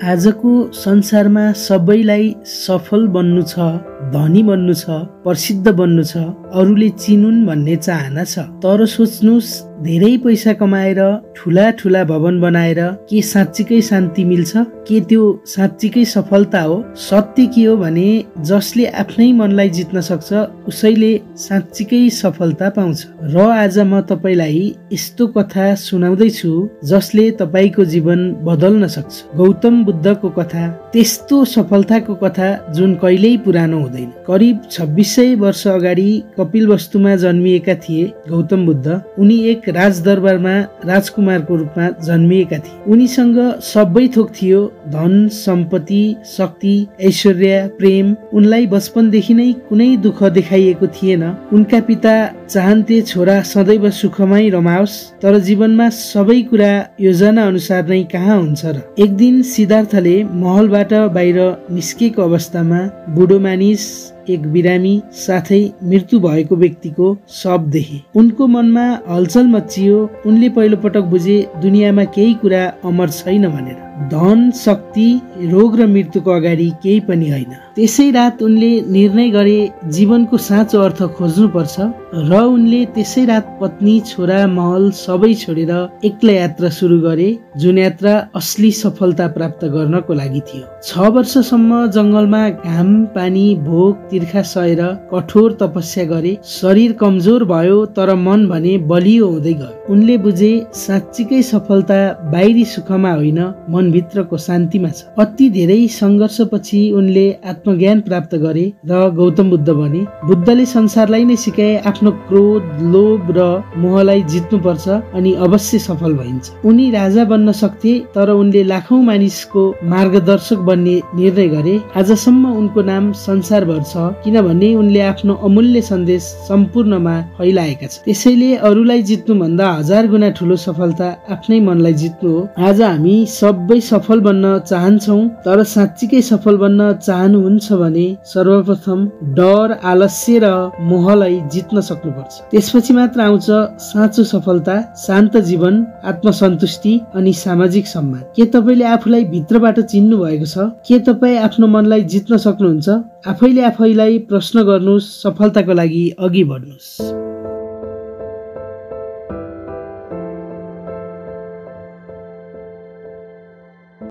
आजको संसारमा सबैलाई सफल बन्नु छ, धनी बन्नु छ, प्रसिद्ध बन्नु छ, अरूले चिनुन् भन्ने चाहना छ। तर सोच्नुस्, धेरै पैसा कमाएर ठुला ठुला भवन बनाएर के साँच्चीकै शान्ति मिल्छ? के त्यो साँच्चीकै सफलता हो? सत्य के हो भने जसले आफ्नै मनलाई जित्न सक्छ उसैले साँच्चीकै सफलता पाउँछ। र आज म तपाईलाई यस्तो कथा सुनाउँदैछु जसले तपाईको जीवन बदल्न सक्छ। गौतम बुद्धको कथा, त्यस्तो सफलताको कथा जुन कहिल्यै पुरानो हुँदैन। करिब 2600 वर्ष अगाडि कपिलवस्तुमा जन्मिएका थिए गौतम बुद्ध। उनी एक राजदरबारमा राजकुमारको रूपमा जन्मिएका थिए। उनीसँग सबै थोक थियो, धन, सम्पत्ति, शक्ति, ऐश्वर्य, प्रेम। उनलाई बचपनदेखि नै कुनै दुःख देखाइएको थिएन। उनका पिता चाहन्थे छोरा सदैव सुखमै रमाओस्, तर जीवनमा सबै कुरा योजना अनुसार नै कहाँ हुन्छ र। एक दिन सिद्धार्थले महलबाट बाहिर निस्केको अवस्थामा बुढो मानिस, एक बिरामी साथै मृत्यु भएको व्यक्तिको शव देखे। उनको मनमा हलचल मचियो। उनले पहिलो पटक बुझे दुनियाँमा केही कुरा अमर छैन भनेर। धन, शक्ति, रोग र मृत्युको अगाडि केही पनि होइन। त्यसै रात उनले निर्णय गरे जीवनको साँचो अर्थ खोज्नुपर्छ र उनले त्यसै रात पत्नी, छोरा, महल सबै छोडेर एक्लै यात्रा सुरु गरे, जुन यात्रा असली सफलता प्राप्त गर्नको लागि थियो। 6 वर्षसम्म जंगलमा घाम, पानी, भोक, तिर्खा सहेर कठोर तपस्या गरे। शरीर कमजोर भयो तर मन भने बलियो हुँदै गयो। उनले बुझे साँच्चीकै सफलता बाहिरी सुखमा होइन, मनभित्रको शान्तिमा छ। अति धेरै संघर्षपछि उनले आत्मज्ञान प्राप्त गरे र गौतम बुद्ध बने। बुद्धले संसारलाई नै सिकाए आफ्नो क्रोध, लोभ र मोहलाई जित्नुपर्छ अनि अवश्य सफल भइन्छ। उनी राजा बन्न सक्थे तर उनले लाखौं मानिसको मार्गदर्शक बन्ने निर्णय गरे। आजसम्म उनको नाम संसारभर छ किनभने उनले आफ्नो अमूल्य सन्देश सम्पूर्णमा फैलाएका छन्। त्यसैले अरूलाई जित्नु भन्दा 1000 गुणा ठूलो सफलता आफ्नै मनलाई जित्नु हो। आज हामी सबै सफल बन्न चाहन्छौं, तर साँच्चीकै सफल बन्न चाहनुहुन्छ भने सर्वप्रथम डर, आलस्य र मोहलाई जित्न सक्नुपर्छ। त्यसपछि मात्र आउँछ साँचो सफलता, शान्त जीवन, आत्मसन्तुष्टि अनि सामाजिक सम्मान। के तपाईले आफूलाई भित्रबाट चिन्नु भएको छ? के तपाई आफ्नो मनलाई जित्न सक्नुहुन्छ? आफैले आफैलाई प्रश्न गर्नुस्, सफलताको लागि अघि बढ्नुस्।